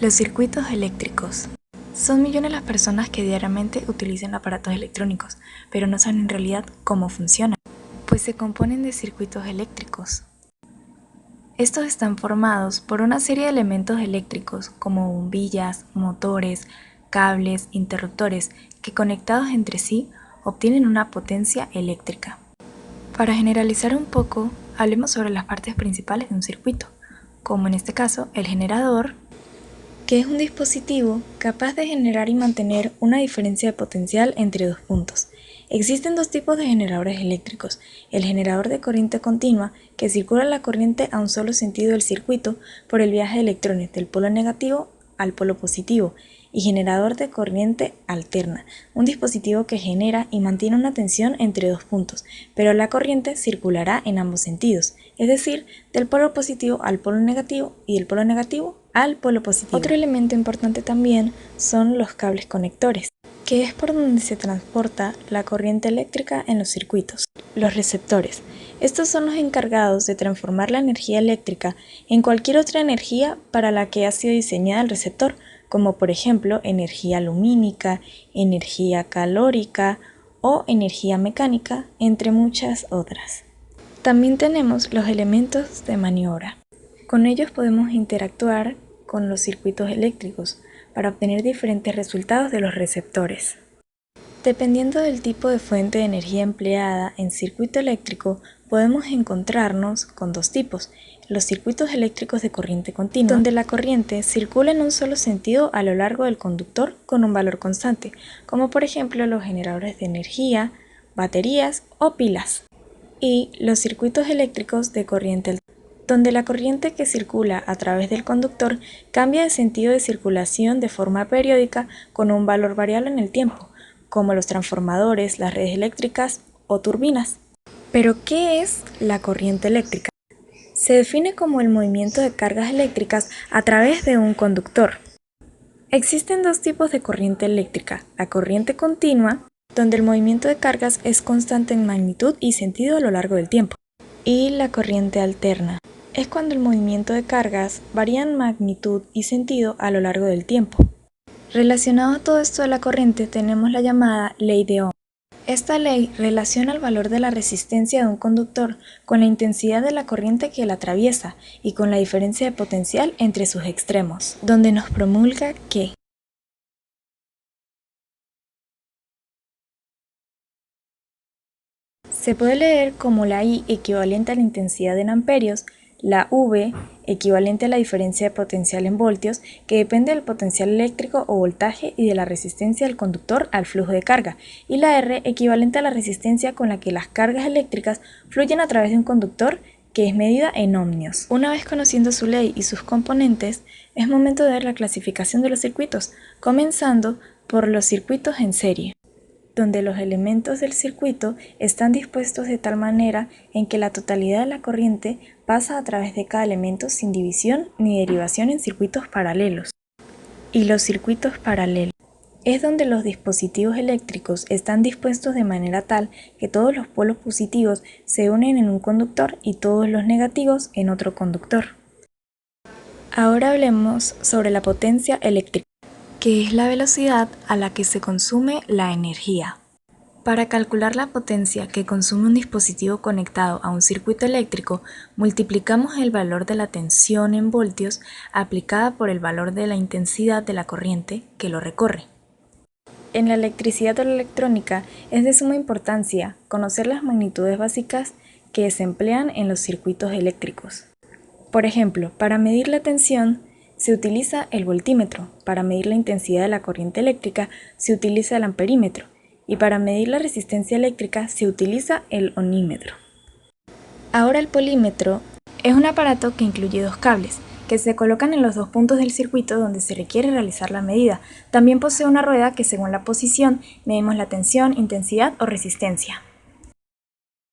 Los circuitos eléctricos. Son millones las personas que diariamente utilizan aparatos electrónicos, pero no saben en realidad cómo funcionan, pues se componen de circuitos eléctricos. Estos están formados por una serie de elementos eléctricos como bombillas, motores, cables, interruptores, que conectados entre sí obtienen una potencia eléctrica. Para generalizar un poco, hablemos sobre las partes principales de un circuito, como en este caso el generador, que es un dispositivo capaz de generar y mantener una diferencia de potencial entre dos puntos. Existen dos tipos de generadores eléctricos: el generador de corriente continua, que circula la corriente a un solo sentido del circuito por el viaje de electrones del polo negativo al polo positivo, y generador de corriente alterna, un dispositivo que genera y mantiene una tensión entre dos puntos, pero la corriente circulará en ambos sentidos, es decir, del polo positivo al polo negativo y del polo negativo al polo positivo. Otro elemento importante también son los cables conectores, que es por donde se transporta la corriente eléctrica en los circuitos. Los receptores. Estos son los encargados de transformar la energía eléctrica en cualquier otra energía para la que ha sido diseñada el receptor, como por ejemplo energía lumínica, energía calórica o energía mecánica, entre muchas otras. También tenemos los elementos de maniobra. Con ellos podemos interactuar con los circuitos eléctricos para obtener diferentes resultados de los receptores. Dependiendo del tipo de fuente de energía empleada en circuito eléctrico, podemos encontrarnos con dos tipos: los circuitos eléctricos de corriente continua, donde la corriente circula en un solo sentido a lo largo del conductor con un valor constante, como por ejemplo los generadores de energía, baterías o pilas. Y los circuitos eléctricos de corriente alterna, donde la corriente que circula a través del conductor cambia de sentido de circulación de forma periódica con un valor variable en el tiempo, como los transformadores, las redes eléctricas o turbinas. ¿Pero qué es la corriente eléctrica? Se define como el movimiento de cargas eléctricas a través de un conductor. Existen dos tipos de corriente eléctrica: la corriente continua, donde el movimiento de cargas es constante en magnitud y sentido a lo largo del tiempo, y la corriente alterna. Es cuando el movimiento de cargas varía en magnitud y sentido a lo largo del tiempo. Relacionado a todo esto de la corriente tenemos la llamada ley de Ohm. Esta ley relaciona el valor de la resistencia de un conductor con la intensidad de la corriente que la atraviesa y con la diferencia de potencial entre sus extremos, donde nos promulga que se puede leer como la I equivalente a la intensidad en amperios, la V equivalente a la diferencia de potencial en voltios, que depende del potencial eléctrico o voltaje y de la resistencia del conductor al flujo de carga, y la R equivalente a la resistencia con la que las cargas eléctricas fluyen a través de un conductor, que es medida en ohmios. Una vez conociendo su ley y sus componentes, es momento de ver la clasificación de los circuitos, comenzando por los circuitos en serie, donde los elementos del circuito están dispuestos de tal manera en que la totalidad de la corriente pasa a través de cada elemento sin división ni derivación en circuitos paralelos. Y los circuitos paralelos es donde los dispositivos eléctricos están dispuestos de manera tal que todos los polos positivos se unen en un conductor y todos los negativos en otro conductor. Ahora hablemos sobre la potencia eléctrica, que es la velocidad a la que se consume la energía. Para calcular la potencia que consume un dispositivo conectado a un circuito eléctrico, multiplicamos el valor de la tensión en voltios aplicada por el valor de la intensidad de la corriente que lo recorre. En la electricidad o la electrónica es de suma importancia conocer las magnitudes básicas que se emplean en los circuitos eléctricos. Por ejemplo, para medir la tensión se utiliza el voltímetro, para medir la intensidad de la corriente eléctrica se utiliza el amperímetro, y para medir la resistencia eléctrica se utiliza el ohmímetro. Ahora el polímetro es un aparato que incluye dos cables, que se colocan en los dos puntos del circuito donde se requiere realizar la medida. También posee una rueda que, según la posición, medimos la tensión, intensidad o resistencia.